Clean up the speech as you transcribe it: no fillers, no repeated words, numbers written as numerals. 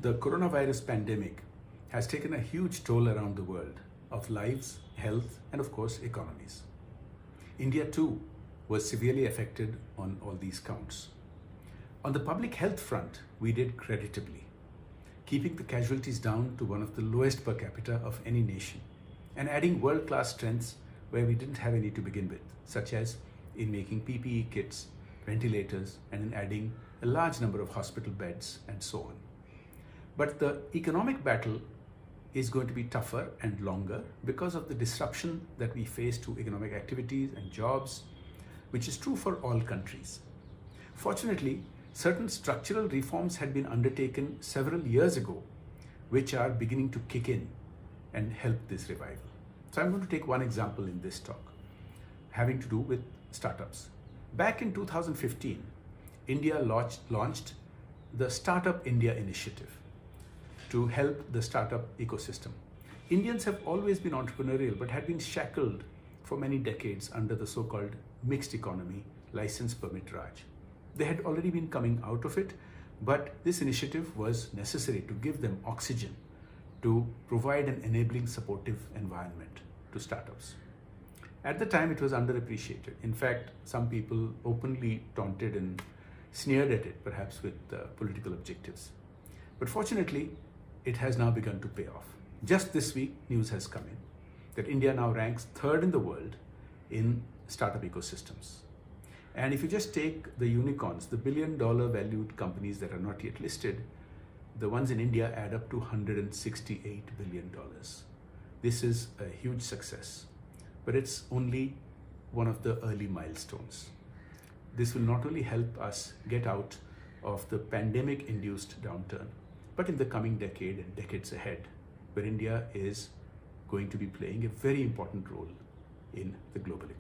The coronavirus pandemic has taken a huge toll around the world of lives, health, and of course, economies. India too was severely affected on all these counts. On the public health front, we did creditably, keeping the casualties down to one of the lowest per capita of any nation and adding world-class strengths where we didn't have any to begin with, such as in making PPE kits, ventilators, and in adding a large number of hospital beds and so on. But the economic battle is going to be tougher and longer because of the disruption that we face to economic activities and jobs, which is true for all countries. Fortunately, certain structural reforms had been undertaken several years ago, which are beginning to kick in and help this revival. So I'm going to take one example in this talk, having to do with startups. Back in 2015, India launched the Startup India initiative to help the startup ecosystem. Indians have always been entrepreneurial, but had been shackled for many decades under the so-called mixed economy, license permit Raj. They had already been coming out of it, but this initiative was necessary to give them oxygen, to provide an enabling, supportive environment to startups. At the time, it was underappreciated. In fact, some people openly taunted and sneered at it, perhaps with political objectives. But fortunately, it has now begun to pay off. Just this week, news has come in that India now ranks third in the world in startup ecosystems. And if you just take the unicorns, the billion-dollar valued companies that are not yet listed, the ones in India add up to $168 billion. This is a huge success, but it's only one of the early milestones. This will not only help us get out of the pandemic-induced downturn, but in the coming decade and decades ahead, where India is going to be playing a very important role in the global economy.